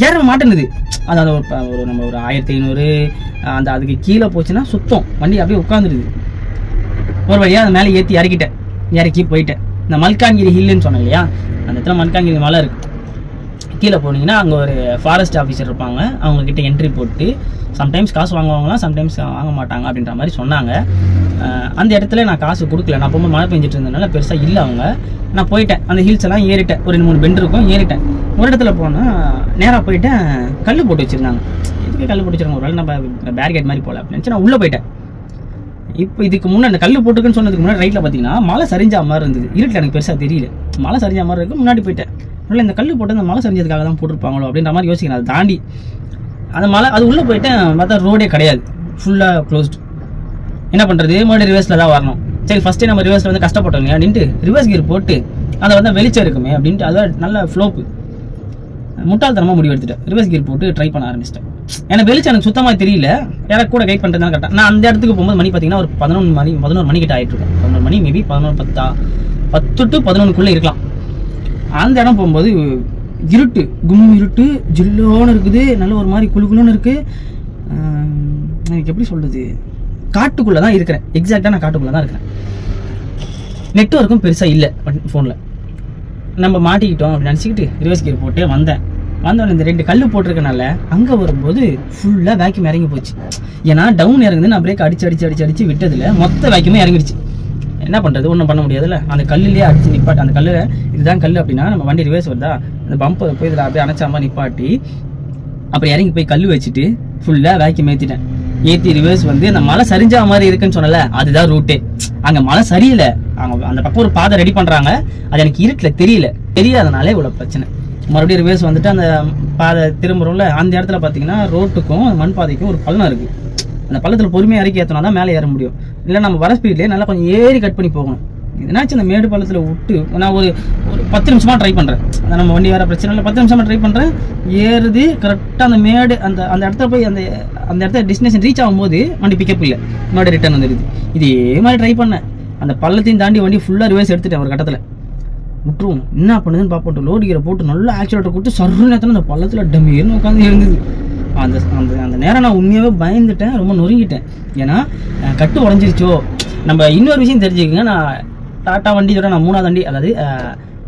ஏற மாட்டேன்னுது. அதாவது ஒரு நம்ம ஒரு 1500 அந்த அதுக்கு கீழே போச்சுன்னா சுத்தம் வண்டி அப்படியே உட்காந்துருது. ஒரு வழியாக அதை மேலே ஏற்றி இறக்கி போயிட்டேன். இந்த மல்கான்கிரி ஹில்லுன்னு சொன்னேன் இல்லையா, அந்த இடத்துல மல்கான்கிரி மலை இருக்குது. கீழே போனீங்கன்னா அங்கே ஒரு ஃபாரஸ்ட் ஆஃபீஸர் இருப்பாங்க, அவங்கக்கிட்ட என்ட்ரி போட்டு சம்டைம்ஸ் காசு வாங்குவாங்களாம், சம்டைம்ஸ் வாங்க மாட்டாங்க அப்படின்ற மாதிரி சொன்னாங்க. அந்த இடத்துல நான் காசு கொடுக்கல, நான் போகும்போது மழை பெஞ்சிட்டு இருந்ததுனால பெருசாக இல்லை அவங்க. நான் போயிட்டேன், அந்த ஹில்ஸ் எல்லாம் ஏறிட்டேன், ஒரு 2-3 பெண்ட் இருக்கும், ஏறிட்டேன். ஒரு இடத்துல போனால் நேராக போயிட்டேன், கல் போட்டு வச்சுருந்தாங்க. எதுக்கு கல் போட்டு வச்சுருக்காங்க, ஒரு வேலை நம்ம பேரிகேட் மாதிரி போகல அப்படின்னு நான் உள்ளே போயிட்டேன். இப்போ இதுக்கு முன்னாடி அந்த கல் போட்டுக்குன்னு சொன்னதுக்கு முன்னாடி ரைட்டில் பார்த்தீங்கன்னா மழை சரிஞ்சா மாதிரி இருந்தது. இருட்டில் எனக்கு பெருசாக தெரியல, மழை சரிஞ்சா மாதிரி இருக்குது. முன்னாடி போயிட்டேன், இல்லை இந்த கல் போட்டு அந்த மழை சரிஞ்சதுக்காக தான் போட்டிருப்பாங்களோ அப்படின்ற மாதிரி யோசிக்கிறேன். அதை தாண்டி அந்த மழை அது உள்ளே போயிட்டேன், பார்த்தா ரோடே கிடையாது, ஃபுல்லாக க்ளோஸ்டு. என்ன பண்ணுறது, மறுபடியும் ரிவர்ஸில் தான் வரணும். சரி ஃபஸ்ட்டே நம்ம ரிவர்ஸில் வந்து கஷ்டப்பட்டோம் அப்படின்ட்டு ரிவர்ஸ் கியர் போட்டு அதை வந்து வெளிச்சம் இருக்குமே அப்படின்ட்டு அதை நல்ல ஃப்ளோப்பு முட்டாள்தனமாக முடிவு எடுத்துட்டேன். ரிவர்ஸ் கியர் போட்டு ட்ரை பண்ண ஆரம்பிச்சிட்டேன். ஏன்னா வெளிச்சம் எனக்கு சுத்தமாக தெரியல, யாரை கூட கைட் பண்ணுறது தான் கரெக்டாக. நான் அந்த இடத்துக்கு போகும்போது மணி பார்த்தீங்கன்னா ஒரு 11 மணி கிட்ட ஆகிட்டு இருக்கும். 11 மணி மேபி 10 to 11 இருக்கலாம். அந்த இடம் போகும்போது இருட்டு, கும் இருட்டு, ஜில்லோன்னு இருக்குது, நல்ல ஒரு மாதிரி குழுக்குன்னு இருக்குது. எனக்கு எப்படி சொல்கிறது, காட்டுக்குள்ளே தான் இருக்கிறேன். எக்ஸாக்டாக நான் காட்டுக்குள்ளே தான் இருக்கிறேன். நெட்வொர்க்கும் பெருசாக இல்லை ஃபோனில். நம்ம மாட்டிக்கிட்டோம் அப்படின்னு நினச்சிக்கிட்டு ரிவர்ஸ் கியர் போட்டு வந்தோடனே இந்த 2 கல் போட்டிருக்கனால அங்கே வரும்போது ஃபுல்லாக வேக்யூம் இறங்கி போச்சு. ஏன்னா டவுன் இறங்குது, நான் பிரேக் அடிச்சு விட்டதில் மொத்த வேக்யூமே இறங்கிடுச்சு. என்ன பண்ணுறது, ஒன்றும் பண்ண முடியாதுல்ல. அந்த கல்லுலேயே அடிச்சு நிப்பாட்டி, அந்த கல்லில் இதுதான் கல் அப்படின்னா நம்ம வண்டி ரிவர்ஸ் வருதா, அந்த பம்பை போய் இதில் அப்படியே அணைச்சாமல் நிப்பாட்டி அப்புறம் இறங்கி போய் கல் வச்சுட்டு ஃபுல்லாக வேக்யூம் ஏற்றி ரிவர்ஸ் வந்து அந்த மழை சரிஞ்சா மாதிரி இருக்குன்னு சொன்னல, அதுதான் ரூட்டே. அங்கே மழை சரியில்லை, அங்கே அந்த பக்கம் ஒரு பாதை ரெடி பண்ணுறாங்க, அது எனக்கு இருட்டில் தெரியாதனாலே இவ்வளோ பிரச்சனை. மறுபடியும் ரிவர்ஸ் வந்துட்டு அந்த பாதை திரும்புறோம்ல, அந்த இடத்துல பார்த்தீங்கன்னா ரோட்டுக்கும் மண் பாதைக்கும் ஒரு பள்ளம் இருக்குது. அந்த பள்ளத்தில் பொறுமையாக இறக்கி ஏற்றினா தான் மேலே ஏற முடியும். இல்லை நம்ம வர ஸ்பீட்லேயே நல்லா கொஞ்சம் ஏறி கட் பண்ணி போகணும். என்னாச்சு, அந்த மேடு பள்ளத்தில் விட்டு நான் ஒரு 10 நிமிஷமாக ட்ரை பண்ணுறேன். அந்த நம்ம வண்டி வேறு பிரச்சனை இல்லை, 10 நிமிஷமாக ட்ரை பண்ணுறேன். ஏறுது கரெக்டாக அந்த மேடு அந்த இடத்துல போய் அந்த இடத்துல டெஸ்டினேஷன் ரீச் ஆகும்போது வண்டி பிக்கப் இல்லை, மறுபடியும் ரிட்டர்ன் வந்துடுது. இதே மாதிரி ட்ரை பண்ணேன். அந்த பள்ளத்தையும் தாண்டி வண்டி ஃபுல்லாக ரிவர்ஸ் எடுத்துட்டேன். ஒரு கட்டத்தில் விட்டுருவோம், என்ன பண்ணுதுன்னு பார்ப்போம். லோடு கீரை போட்டு நல்லா ஆக்சிலேட்டர் கொடுத்து சர்ன்னு அந்த பள்ளத்தில் டம்மின்னு உட்காந்து இருந்தது. அந்த அந்த அந்த நேரம் நான் உண்மையாகவே பயந்துட்டேன், ரொம்ப நொறுங்கிட்டேன். ஏன்னா கட்டு உடஞ்சிருச்சோ. நம்ம இன்னொரு விஷயம் தெரிஞ்சுக்கங்க, நான் டாட்டா வண்டியோட நான் 3ஆவது வண்டி, அதாவது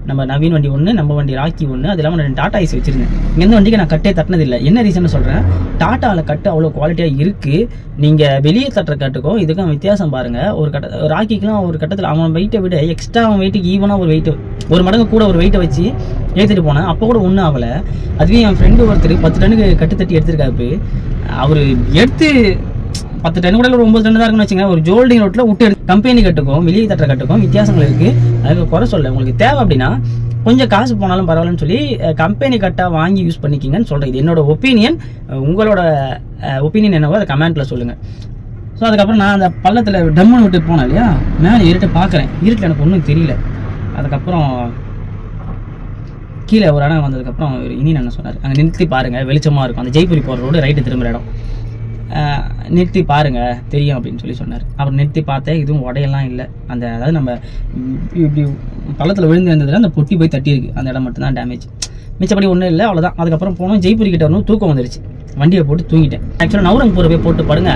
நம்ம நவீன் வண்டி ஒன்று, நம்ம வண்டி ராக்கி ஒன்று, அது இல்லாமல் 2 டாடா ஐஸ் வச்சிருந்தேன். எந்த வண்டிக்கு நான் கட்டே தட்டினதில்லை. என்ன ரீசன் சொல்கிறேன், டாட்டாவில் கட்டு அவ்வளோ குவாலிட்டியாக இருக்குது. நீங்கள் வெளியே தட்டுற கட்டுக்கும் இதுக்கும் வித்தியாசம் பாருங்கள். ஒரு ராக்கிக்கெலாம் ஒரு கட்டத்தில் அவன் வெயிட்டை விட எக்ஸ்ட்ரா அவன் வெயிட்டுக்கு ஈவனாக ஒரு வெயிட்டு, ஒரு மடங்கு கூட ஒரு வெயிட்டை வச்சு ஏற்றிட்டு போனேன். அப்போ கூட ஒன்றும் ஆகலை. அதுவே என் ஃப்ரெண்டு ஒருத்தர் 10 டன்னுக்கு கட்டு தட்டி எடுத்திருக்காரு. அவர் எடுத்து 10 டன் கூட 9 டன் தான் இருக்குன்னு வச்சுங்க. ஒரு ஜோல்டிங் ரோட்டில் விட்டு எடுத்து கம்பெனி கட்டுக்கும் வெளியே தட்டுற கட்டுக்கும் வித்தியாசங்கள் இருக்குது. அதுக்கு குறை சொல்ல, உங்களுக்கு தேவை அப்படின்னா கொஞ்சம் காசு போனாலும் பரவாயில்லன்னு சொல்லி கம்பெனி கட்டாக வாங்கி யூஸ் பண்ணிக்கிங்கன்னு சொல்கிறேன். இது என்னோட ஒப்பீனியன். உங்களோட ஒப்பீனியன் என்னவோ அதை கமெண்ட்டில் சொல்லுங்கள். ஸோ அதுக்கப்புறம் நான் அந்த பள்ளத்தில் டம்முன்னு விட்டு போனேன் இல்லையா, மேலே இருட்டை பார்க்குறேன். இருட்டில் எனக்கு ஒன்றும் தெரியல. அதுக்கப்புறம் கீழே ஒரு இடம் வந்ததுக்கப்புறம் இனி என்ன சொன்னார், அங்கே நிறுத்தி பாருங்கள் வெளிச்சமாக இருக்கும், அந்த ஜெய்ப்பூரி போகிற ரோடு ரைட்டு திரும்புகிற இடம், நிறுத்தி பாருங்கள் தெரியும் அப்படின்னு சொல்லி சொன்னார். அப்புறம் நிறுத்தி பார்த்தேன், இதுவும் உடையெல்லாம் இல்லை. அந்த அதாவது நம்ம இப்படி பள்ளத்தில் விழுந்து இருந்ததில் அந்த பொட்டி போய் தட்டியிருக்கு, அந்த இடம் மட்டும்தான் டேமேஜ், மிச்சப்படி ஒன்றும் இல்லை, அவ்வளோதான். அதுக்கப்புறம் போனோம், ஜெய்ப்பூரி கிட்ட வரணும், தூக்கம் வந்துருச்சு, வண்டியை போட்டு தூங்கிட்டேன். ஆக்சுவலாக நவரங்பூரை போய் போட்டு படுங்க,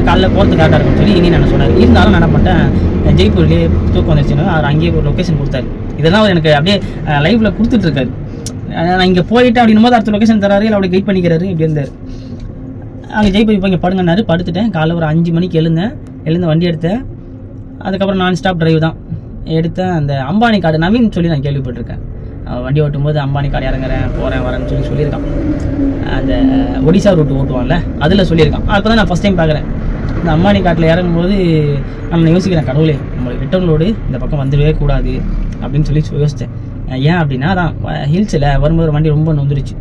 காலைல போகிறது கரெக்டாக இருக்குன்னு சொல்லி இனி நான் சொன்னார். இருந்தாலும் நான் என்ன பண்ணிட்டேன், ஜெய்ப்பூர்லேயே தூக்கம் வந்துருச்சுன்னா அவர் அங்கேயே ஒரு லொக்கேஷன் கொடுத்தாரு. இதெல்லாம் அவர் எனக்கு அப்படியே லைவில் கொடுத்துட்ருக்காரு. நான் இங்கே போயிட்டு அப்படின்னும் போது அடுத்த லொக்கேஷன் தராரு, இல்லை அப்படி கைட் பண்ணிக்கிறாரு, இப்படி இருந்தார். அங்கே ஜெய்ப்பூரி போய் இங்கே படுங்கன்னாரு. படுத்துட்டேன். காலைல ஒரு 5 மணிக்கு எழுந்து வண்டி எடுத்தேன். அதுக்கப்புறம் நான் ஸ்டாப் டிரைவ் தான் எடுத்தேன். அந்த அம்பானி காடு நவீன் சொல்லி நான் கேள்விப்பட்டிருக்கேன். வண்டி ஓட்டும்போது அம்பானி காடு இறங்குறேன் போகிறேன் வரேன்னு சொல்லியிருக்கான். அந்த ஒடிசா ரூட் ஓட்டுவான்ல அதில் சொல்லியிருக்கான். அப்போ தான் நான் ஃபஸ்ட் டைம் பார்க்குறேன். இந்த அம்பானி காட்டில் இறங்கும்போது நான் யோசிக்கிறேன், கடவுளே நம்மளுக்கு ரிட்டர்ன் லோடு இந்த பக்கம் வந்துடவே கூடாது அப்படின்னு சொல்லி யோசித்தேன். ஏன் அப்படின்னா தான் ஹில்ஸில் வரும்போது வண்டி ரொம்ப நொந்துருச்சு.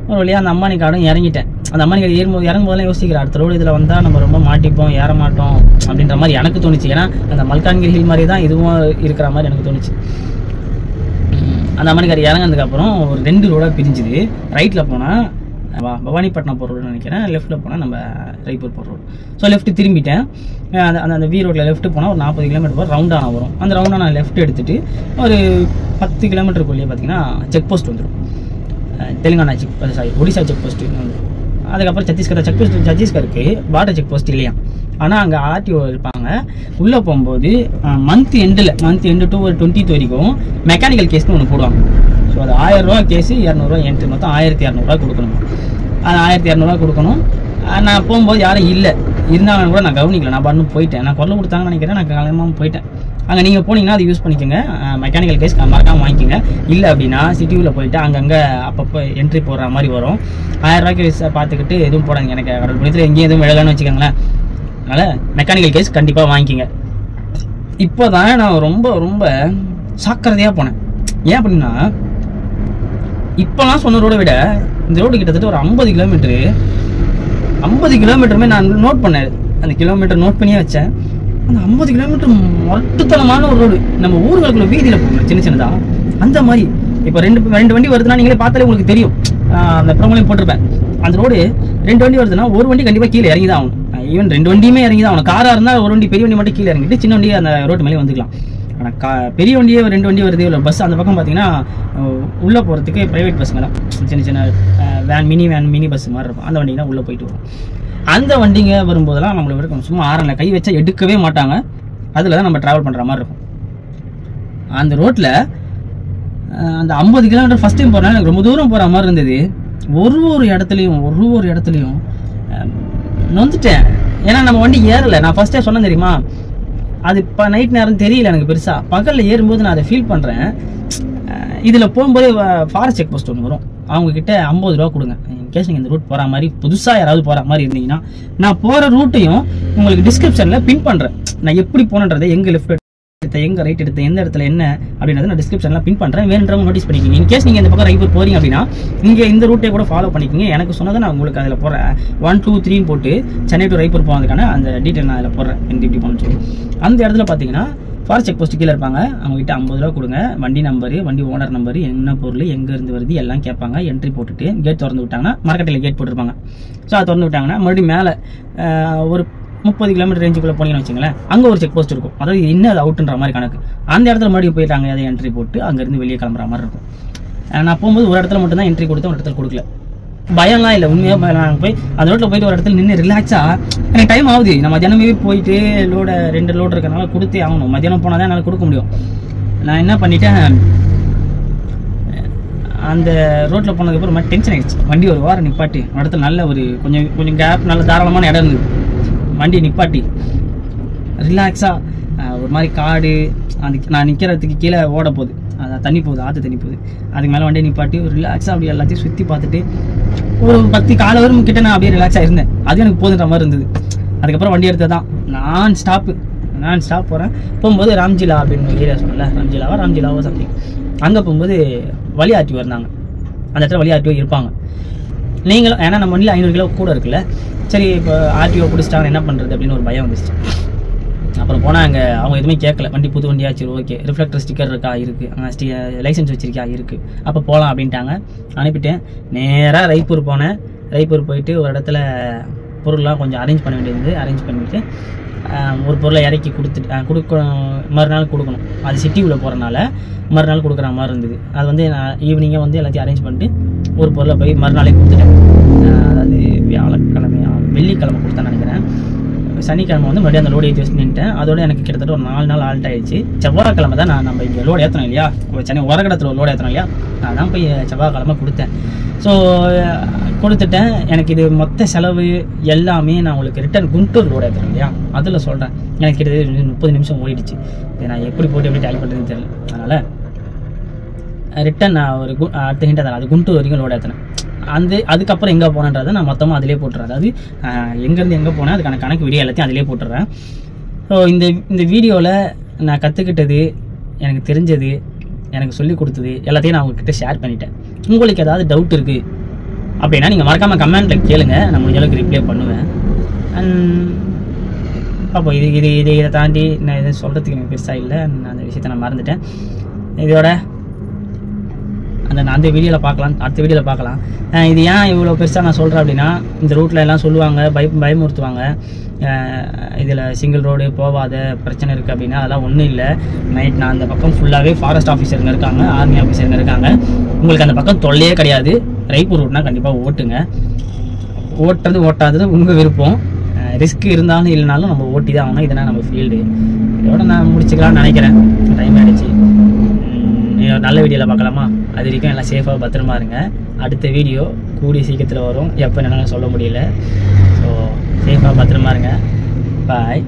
ஒரு வழியாக அந்த அம்பானி காடும் இறங்கிட்டேன். அந்த அம்பானி காடு இறங்கும்போதெல்லாம் யோசிக்கிறேன், அடுத்த ரோடு இதில் வந்தால் நம்ம ரொம்ப மாட்டிப்போம், ஏற மாட்டோம் அப்படின்ற மாதிரி எனக்கு தோணுச்சு. ஏன்னா அந்த மல்கான்கிரி ஹில் மாதிரி தான் இதுவும் இருக்கிற மாதிரி எனக்கு தோணுச்சு. அந்த அம்பானி காடு இறங்கினதுக்கப்புறம் ஒரு 2 ரோடாக பிரிஞ்சுது. ரைட்டில் போனால் பவானிப்பட்டினம் போகிற ரோடு நினைக்கிறேன், லெஃப்ட்டில் போனால் நம்ம ரைப்பூர் போகிற ரோடு. So left திரும்பிட்டேன். அந்த வி ரோட்டில் லெஃப்ட்டு போனால் ஒரு 40 கிலோமீட்டர் போகிற ரவுண்டானா வரும். அந்த ரவுண்டானா லெஃப்ட் எடுத்துகிட்டு ஒரு 10 கிலோமீட்டருக்குள்ளேயே பார்த்தீங்கன்னா செக் போஸ்ட் வந்துடும். தெலுங்கானா ஒடிசா செக் போஸ்ட்டு வந்துடும். அதுக்கப்புறம் சத்தீஸ்கருக்கு பார்டர் செக் போஸ்ட் இல்லையா, ஆனால் அங்கே ஆர்டிஓ இருப்பாங்க. உள்ளே போகும்போது மந்த் எண்டு டு ஒரு 20th வரைக்கும் மெக்கானிக்கல் கேஸ்னு ஒன்று போடுவாங்க. ஸோ அது 1000 ரூபா கேஸு, 200 ரூபா என்ட்ரி, மொத்தம் 1200 ரூபா கொடுக்கணும். அது 1200 ரூபா கொடுக்கணும். நான் போகும்போது யாரும் இல்லை, இருந்தாலும் கூட நான் கவனிக்கல, நான் பண்ணு போயிட்டேன். நான் குரல் கொடுத்தாங்கன்னு நினைக்கிறேன், நான் கிளம்பாமல் போயிட்டேன். அங்கே நீங்கள் போனீங்கன்னா அது யூஸ் பண்ணிக்கோங்க, மெக்கானிக்கல் கேஸ் மறக்காமல் வாங்கிக்கோங்க. இல்லை அப்படின்னா சிட்டியில் போயிட்டு அங்கங்கே அப்பப்போ என்ட்ரி போடுற மாதிரி வரும். 1000 ரூபாய்க்கு பார்த்துக்கிட்டு எதுவும் போடாதீங்க. எனக்கு கடவுள் புண்ணியத்தில் எங்கேயும் எதுவும் விழலான்னு வச்சுக்கோங்களேன். அதனால் மெக்கானிக்கல் கேஸ் கண்டிப்பாக வாங்கிக்கோங்க. இப்போ தான் நான் ரொம்ப ரொம்ப சாக்கிரதையாக போனேன். ஏன் அப்படின்னா இப்போலாம் சொன்ன ரோடை விட இந்த ரோடு கிட்டத்தட்ட ஒரு 50 கிலோமீட்டருமே நான் நோட் பண்ணேன். அந்த கிலோமீட்டர் நோட் பண்ணியே வச்சேன். அந்த 50 கிலோமீட்டர் மொட்டுத்தனமான ஒரு ரோடு. நம்ம ஊர்களுக்குள்ள வீதியில் போகணும் சின்னதாக அந்த மாதிரி. இப்போ ரெண்டு வண்டி வருதுன்னா நீங்களே பார்த்தாலே உங்களுக்கு தெரியும். அந்த ப்ரோமோலையும் போட்டிருப்பேன். அந்த ரோடு 2 வண்டி வருதுன்னா ஒரு வண்டி கண்டிப்பாக கீழே இறங்கி தான் ஆகணும். ஈவன் 2 வண்டியுமே இறங்கி தான் ஆகணும். காராக இருந்தால் ஒரு வண்டி, பெரிய வண்டி மட்டும் கீழே இறங்கிட்டு சின்ன வண்டி அந்த ரோட்டு மேலே வந்துக்கலாம். ஆனால் பெரிய வண்டியே 2 வண்டி வருது. இல்லை பஸ் அந்த பக்கம் பார்த்தீங்கன்னா உள்ளே போகிறதுக்கு ப்ரைவேட் பஸ்ஸுங்க தான், சின்ன வேன், மினி பஸ் மாதிரி இருக்கும். அந்த வண்டிங்க தான் உள்ளே போயிட்டு வரும். அந்த வண்டிங்க வரும்போதெல்லாம் நம்மளை விட சும்மா ஆரனில் கை வச்சா எடுக்கவே மாட்டாங்க. அதில் தான் நம்ம ட்ராவல் பண்ணுற மாதிரி இருக்கும். அந்த ரோட்டில் அந்த 50 கிலோமீட்டர் ஃபஸ்ட் டைம் போகிறனால எனக்கு ரொம்ப தூரம் போகிற மாதிரி இருந்தது. ஒரு இடத்துலையும் நொந்துட்டேன். ஏன்னா நம்ம வண்டி ஏறலை. நான் ஃபஸ்ட்டே சொன்னேன் தெரியுமா, அது இப்போ நைட் நேரம் தெரியல எனக்கு பெருசாக. பகலில் ஏறும்போது நான் அதை ஃபீல் பண்ணுறேன். இதில் போகும்போது ஃபாரஸ்ட் செக் போஸ்ட் ஒன்று வரும். அவங்கக்கிட்ட 50 ரூபா கொடுங்க. இன்கேஸ் நீங்கள் இந்த ரூட் போகிற மாதிரி புதுசாக யாராவது போகிற மாதிரி இருந்தீங்கன்னா, நான் போகிற ரூட்டையும் உங்களுக்கு டிஸ்கிரிப்ஷனில் பின் பண்ணுறேன். நான் எப்படி போனன்றதை, எங்கே லெஃப்ட் எடுத்த, எங்கே ரைட் எடுத்த, எந்த இடத்துல என்ன அப்படின்றத நான் டிஸ்கிரிப்ஷனில் பின் பண்ணுறேன். வேணுன்றவங்க நோட்டீஸ் பண்ணிக்கிங்க. இன்கேஸ் நீங்கள் இந்த பக்கம் ரைப்பூர் போகிறீங்க அப்படின்னா நீங்கள் இந்த ரூட்டை கூட ஃபாலோ பண்ணிக்கிங்க. எனக்கு சொன்னதை நான் உங்களுக்கு அதில் போடுறேன். 1, 2, 3 போட்டு சென்னை டு ரைப்பூர் போகிறதுக்கான அந்த டீட்டெயில் நான் அதில் போடுறேன். இப்படி போகணும்னு சொல்லி அந்த இடத்துல பார்த்தீங்கன்னா ஃபாரஸ்ட் செக் போஸ்ட் கீழே இருப்பாங்க. அவங்ககிட்ட 50 ரூபா கொடுங்க. வண்டி நம்பரு, வண்டி ஓனர் நம்பரு, என்ன பொருள், எங்கேருந்து வருது எல்லாம் கேட்பாங்க. என்ட்ரி போட்டுட்டு கேட் திறந்து விட்டாங்கன்னா, மார்க்கெட்டில் கேட் போட்டிருப்பாங்க. ஸோ அதை திறந்து விட்டாங்கன்னா மறுபடியும் மேலே ஒரு 30 கிலோமீட்டர் ரேஞ்சுக்குள்ளே போனீங்கன்னு வச்சுங்களேன், அங்கே ஒரு செக் போஸ்ட் இருக்கும். அதாவது இன்னும் அது அவுட்டுன்ற மாதிரி கணக்கு. அந்த இடத்துல மறுபடியும் போயிட்டாங்க, அதை என்ட்ரி போட்டு அங்கேருந்து வெளியே கிளம்புற மாதிரி இருக்கும். நான் போகும்போது ஒரு இடத்துல மட்டும் தான் என்ட்ரி கொடுத்தேன், ஒரு இடத்துல கொடுக்கல. பயம்லாம் இல்லை, உண்மையாக நான் போய் அந்த ரோட்டில் போயிட்டு ஒரு இடத்துல நின்று ரிலாக்ஸாக எனக்கு டைம் ஆகுது. நான் மத்தியானமே போயிட்டு 2 லோடு இருக்கிறனால கொடுத்தே ஆகணும். மத்தியானம் போனால் தான் என்னால் கொடுக்க முடியும். நான் என்ன பண்ணிட்டேன், அந்த ரோட்டில் போனதுக்கப்புறம் மாதிரி டென்ஷன் ஆகிடுச்சு. வண்டி ஒரு வாரம் நிப்பாட்டி இடத்துல நல்ல ஒரு கொஞ்சம் கேப், நல்ல தாராளமான இடம் இருந்தது. வண்டி நிப்பாட்டி ரிலாக்ஸாக ஒரு மாதிரி காடு, நான் நிற்கிறதுக்கு கீழே ஓட போகுது, அதான் தண்ணி போகுது, ஆற்று தண்ணி போகுது. அதுக்கு மேலே வண்டியை நிப்பாட்டி ஒரு ரிலாக்ஸாக அப்படி எல்லாத்தையும் சுற்றி பார்த்துட்டு ஒரு 10 கால வரும் கிட்ட நான் அப்படியே ரிலாக்ஸாக இருந்தேன். அது எனக்கு போதுன்ற மாதிரி இருந்தது. அதுக்கப்புறம் வண்டி எடுத்தது தான் நான் ஸ்டாப் போகிறேன். போகும்போது ராம்ஜிலா அப்படின்னு ஏரியா சொன்னல, ராம்ஜிலாவோ சம்திங். அங்கே போகும்போது வழி ஆர்டிஓ இருந்தாங்க. அந்த இடத்துல வழி ஆர்டிஓ இருப்பாங்க. நீங்களும் ஏன்னா நம்ம வண்டியில் 500 கிலோ கூட இருக்குல்ல, சரி இப்போ ஆர்டிஓ பிடிச்சிட்டாங்க என்ன பண்ணுறது அப்படின்னு ஒரு பயம் வந்துச்சு. அப்புறம் போனால் அங்கே அவங்க எதுவுமே கேட்கல. வண்டி புது வண்டியாச்சு, ஓகே, ரிஃப்ளெக்டர் ஸ்டிக்கர் இருக்கா, இருக்குது, லைசன்ஸ் வச்சிருக்கா, இருக்குது, அப்போ போகலாம் அப்படின்ட்டாங்க. அனுப்பிட்டேன். நேராக ரைப்பூர் போனேன். ரைப்பூர் போயிட்டு ஒரு இடத்துல பொருள்லாம் கொஞ்சம் அரேஞ்ச் பண்ண வேண்டியது. அரேஞ்ச் பண்ணிவிட்டு ஒரு பொருளை இறக்கி மறுநாள் கொடுக்கணும். அது சிட்டிக்குள்ளே போகிறனால மறுநாள் கொடுக்குற மாதிரி இருந்தது. அது வந்து நான் ஈவினிங்கே வந்து எல்லாத்தையும் அரேஞ்ச் பண்ணிட்டு ஒரு பொருளை போய் மறுநாளே கொடுத்துட்டேன். அதாவது வெள்ளிக்கிழமை கொடுத்தேன்னு நினைக்கிறேன். சனிக்கிழமை வந்து மறுபடியும் அந்த லோடு ஏற்றி வச்சு நின்ட்டேன். அதோட எனக்கு கிட்டத்தட்ட ஒரு 4 நாள் ஆல்ட் ஆயிடுச்சு. செவ்வாய்க்கிழமை தான் நம்ம இங்கே லோடு ஏற்றணும் இல்லையா, சென்னை உரகடத்தில் ஒரு லோடு ஏற்றணும் இல்லையா, நான் தான் போய் செவ்வாய்க்கிழமை கொடுத்தேன். ஸோ கொடுத்துட்டேன். எனக்கு இது மொத்த செலவு எல்லாமே நான் உங்களுக்கு ரிட்டன் குண்டூர் லோடு ஏற்றணும் இல்லையா, அதில் சொல்கிறேன். எனக்கு கிட்டத்தட்ட 30 நிமிஷம் ஓடிடுச்சு. இதை நான் எப்படி டேலி பண்ணுறதுன்னு தெரியல. அதனால் ரிட்டன் நான் ஒரு அடுத்த ஹிண்ட் தான், அது குண்டூர் வரைக்கும் லோடு ஏற்றினேன். அதுக்கப்புறம் எங்கே போனேன்றதை நான் மொத்தமாக அதிலே போட்டுறேன். அதாவது எங்கேருந்து எங்கே போனேன் அதுக்கான கணக்கு வீடியோ எல்லாத்தையும் அதிலே போட்டுறேன். ஸோ இந்த வீடியோவில் நான் கற்றுக்கிட்டது, எனக்கு தெரிஞ்சது, எனக்கு சொல்லிக் கொடுத்தது எல்லாத்தையும் நான் உங்ககிட்ட ஷேர் பண்ணிட்டேன். உங்களுக்கு ஏதாவது டவுட் இருக்குது அப்படின்னா நீங்கள் மறக்காமல் கமெண்ட்டில் கேளுங்க, நான் முடிஞ்ச அளவுக்கு ரிப்ளை பண்ணுவேன். அப்போ இதை தாண்டி நான் எதுவும் சொல்கிறதுக்கு எனக்கு பெருசாக இல்லை. நான் அந்த விஷயத்தை நான் மறந்துட்டேன். இதோட அந்த வீடியோவில் பார்க்கலாம், அடுத்த வீடியோவில் பார்க்கலாம். இது ஏன் இவ்வளோ பெருசாக நான் சொல்கிறேன் அப்படின்னா, இந்த ரூட்டில் எல்லாம் சொல்லுவாங்க, பயமுறுத்துவாங்க, இதில் சிங்கிள் ரோடு போகாத பிரச்சனை இருக்குது அப்படின்னா. அதெல்லாம் ஒன்றும் இல்லை. நைட் நான் அந்த பக்கம் ஃபுல்லாகவே ஃபாரஸ்ட் ஆஃபீஸருங்க இருக்காங்க, ஆர்மி ஆஃபீஸருங்க இருக்காங்க. உங்களுக்கு அந்த பக்கம் தொல்லையே கிடையாது. ரைப்பூர் ரூட்னா கண்டிப்பாக ஓட்டுங்க. ஓட்டாதது உங்கள் விருப்பம். ரிஸ்க் இருந்தாலும் இல்லைனாலும் நம்ம ஓட்டி தான் ஆகணும். இதனால் நம்ம ஃபீல்டு. இதோட நான் முடிச்சுக்கலாம்னு நினைக்கிறேன். டைம் ஆகிடுச்சு. நல்ல வீடியோவில் பார்க்கலாமா? அது வரைக்கும் எல்லாம் சேஃபாக பத்திரமா இருங்க. அடுத்த வீடியோ கூடிய சீக்கிரத்தில் வரும். எப்போ என்னென்னு சொல்ல முடியல. ஸோ சேஃபாக பத்திரமா இருங்க. பாய்.